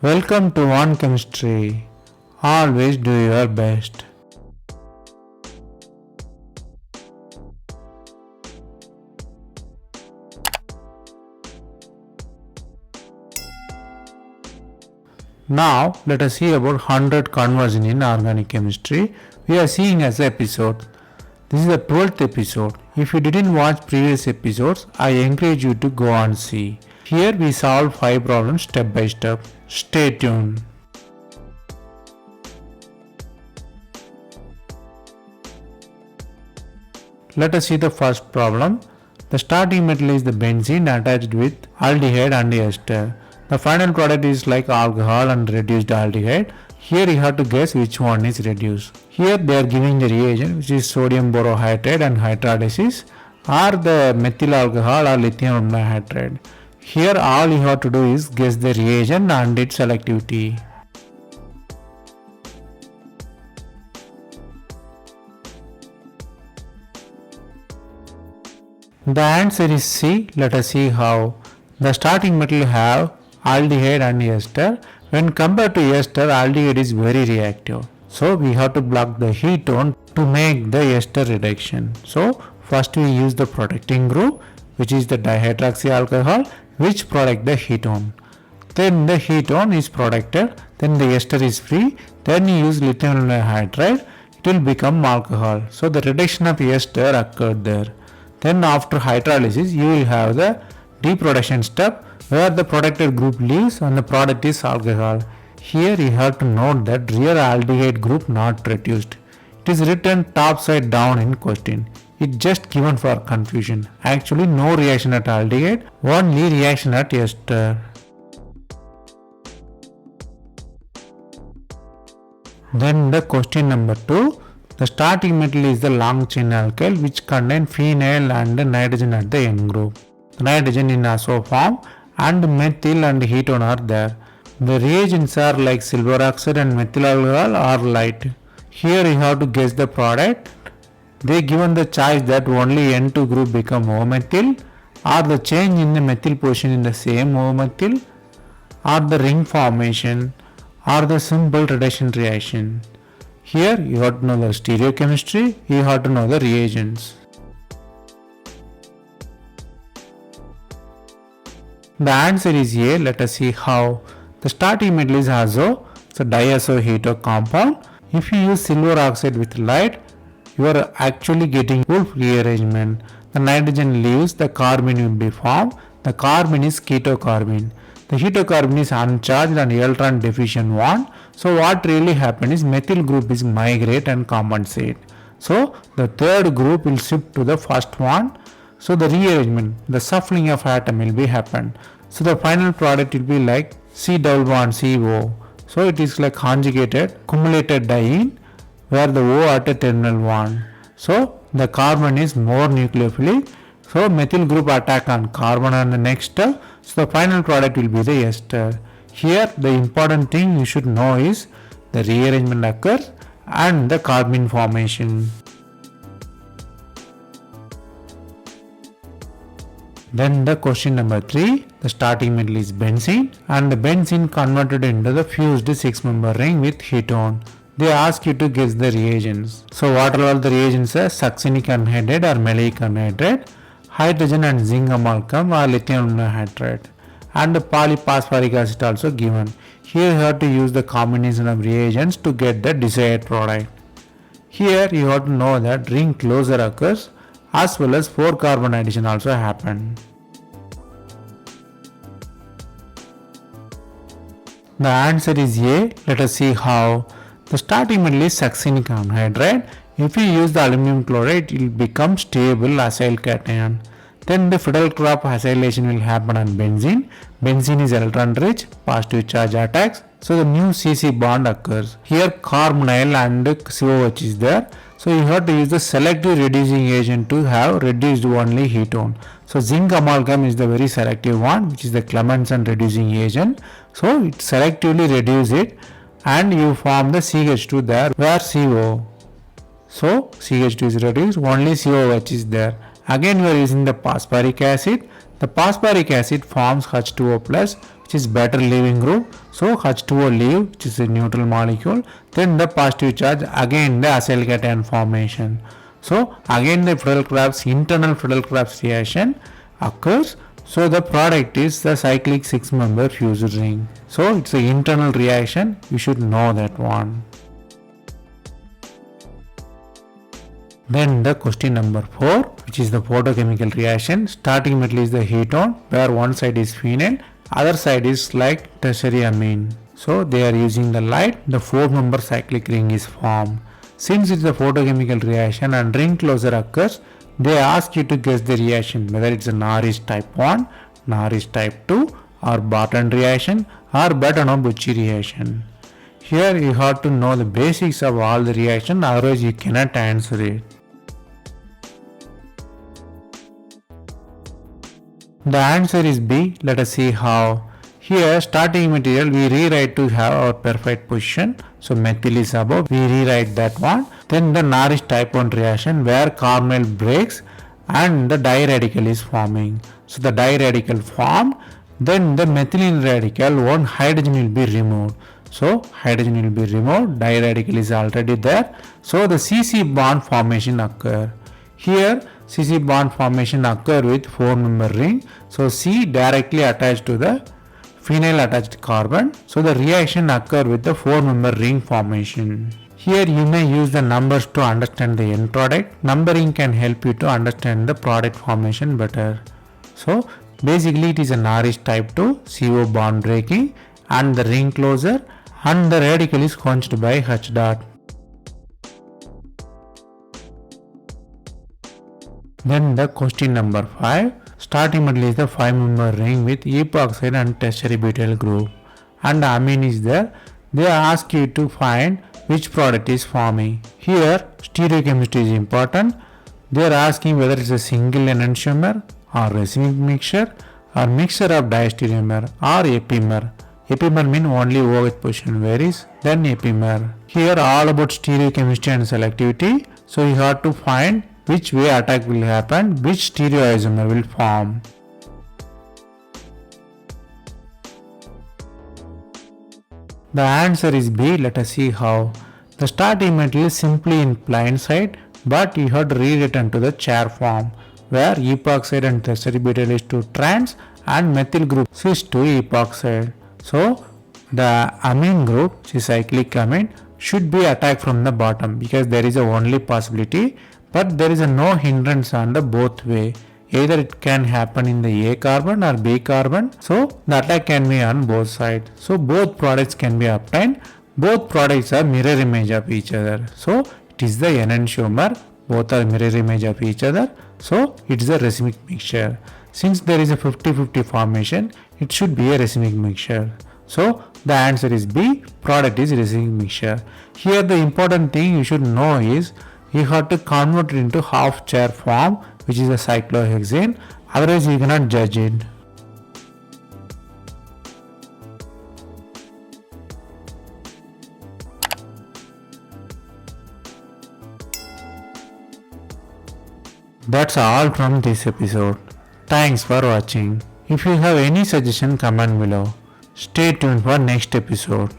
Welcome to One Chemistry. Always do your best. Now let us see about 100 conversion in organic chemistry. We are seeing as an episode. This is the 12th episode. If you didn't watch previous episodes, I encourage you to go and see. Here we solve 5 problems step by step. Stay tuned. Let us see the first problem. The starting metal is the benzene attached with aldehyde and ester. The final product is like alcohol and reduced aldehyde. Here you have to guess which one is reduced. Here they are giving the reagent, which is sodium borohydride and hydrolysis, or the methyl alcohol or lithium hydride. Here all you have to do is guess the reagent and its selectivity. The answer is C. Let us see how. The starting metal have aldehyde and ester. When compared to ester, aldehyde is very reactive. So we have to block the ketone to make the ester reduction. So first we use the protecting group, which is the dihydroxy alcohol, which protect the ketone. Then the ketone is protected, then the ester is free, then you use lithium hydride, it will become alcohol. So the reduction of ester occurred there. Then after hydrolysis, you will have the deproduction step where the protected group leaves and the product is alcohol. Here you have to note that real aldehyde group not reduced. It is written top side down in question. It's just given for confusion. Actually no reaction at aldehyde, only reaction at ester. Then the question number 2. The starting metal is the long chain alkyl which contain phenyl and nitrogen at the end group. The nitrogen in azo form and methyl and ketone are there. The reagents are like silver oxide and methyl alcohol or light. Here you have to guess the product. They given the choice that only N2 group become O-methyl, or the change in the methyl position in the same O-methyl, or the ring formation, or the simple reduction reaction. Here you have to know the stereochemistry, you have to know the reagents. The answer is A. Let us see how. The starting metal is azo, it's a diazo-heto compound. If you use silver oxide with light, you are actually getting Wolff rearrangement. The nitrogen leaves, the carbene will be formed. The carbene is ketocarbene. The ketocarbene is uncharged and electron deficient one. So what really happens is methyl group is migrate and compensate. So the third group will shift to the first one. So the rearrangement, the shuffling of atom will be happen. So the final product will be like C double bond CO. So it is like conjugated, cumulated diene, where the O at a terminal 1. So the carbon is more nucleophilic. So methyl group attack on carbon on the next step. So the final product will be the ester. Here the important thing you should know is the rearrangement occurs and the carbene formation. Then the question number 3, the starting metal is benzene and the benzene converted into the fused 6-member ring with ketone. They ask you to guess the reagents. So what are all the reagents? Succinic anhydride or maleic anhydride, hydrogen and zinc amalgam or lithium hydride, and the polyphosphoric acid also given. Here you have to use the combination of reagents to get the desired product. Here you have to know that ring closure occurs as well as 4 carbon addition also happen. The answer is A. Let us see how. The starting metal is succinic anhydride. If you use the aluminum chloride, it will become stable acyl cation. Then the Friedel-Crafts acylation will happen on benzene. Benzene is electron rich, positive charge attacks. So the new CC bond occurs. Here carbonyl and COH is there. So you have to use the selective reducing agent to have reduced only ketone. So zinc amalgam is the very selective one, which is the Clemmensen reducing agent. So it selectively reduces it and you form the CH2 there where CO. So CH2 is reduced, only COH is there. Again we are using the phosphoric acid. The phosphoric acid forms H2O plus, which is better leaving group. So H2O leave, which is a neutral molecule. Then the positive charge, again the acyl cation formation. So again the Friedel-Crafts, internal Friedel-Crafts reaction occurs. So the product is the cyclic 6-member fused ring. So it's an internal reaction, you should know that one. Then the question number 4, which is the photochemical reaction. Starting metal is the ketone, where one side is phenyl, other side is like tertiary amine. So they are using the light, the 4-member cyclic ring is formed. Since it's a photochemical reaction and ring closure occurs, they ask you to guess the reaction, whether it's a Norris type 1, Norris type 2, or Barton reaction, or Bertanovich reaction. Here you have to know the basics of all the reaction, otherwise you cannot answer it. The answer is B. Let us see how. Here starting material we rewrite to have our perfect position. So methyl is above, we rewrite that one. Then the Norris type 1 reaction where carbonyl breaks and the diradical is forming. So the diradical formed, then the methylene radical, one hydrogen will be removed. So hydrogen will be removed, diradical is already there. So the CC bond formation occur. Here CC bond formation occur with 4-member ring. So C directly attached to the phenyl attached carbon. So the reaction occur with the 4-member ring formation. Here you may use the numbers to understand the end product. Numbering can help you to understand the product formation better. So basically it is a Norris type 2 CO bond breaking and the ring closure, and the radical is quenched by H dot. Then the question number 5. Starting metal is the 5-member ring with epoxide and tertiary butyl group, and amine is there. They ask you to find which product is forming. Here stereochemistry is important. They are asking whether it's a single enantiomer or racemic mixture or mixture of diastereomer or epimer. Epimer means only OH position varies, then epimer. Here all about stereochemistry and selectivity. So you have to find which way attack will happen, which stereoisomer will form. The answer is B. Let us see how. The starting metal is simply in plain side, but you have to rewritten to the chair form, where epoxide and tertiary butyl is to trans and methyl group is to epoxide. So the amine group, which is cyclic amine, should be attacked from the bottom because there is a only possibility, but there is a no hindrance on the both way. Either it can happen in the A carbon or B carbon. So the attack can be on both sides. So both products can be obtained. Both products are mirror image of each other. So it is the enantiomer. Both are mirror image of each other. So it is a racemic mixture. Since there is a 50-50 formation, it should be a racemic mixture. So the answer is B. Product is racemic mixture. Here the important thing you should know is you have to convert it into half chair form, which is a cyclohexane, otherwise you cannot judge it. That's all from this episode. Thanks for watching. If you have any suggestion, comment below. Stay tuned for next episode.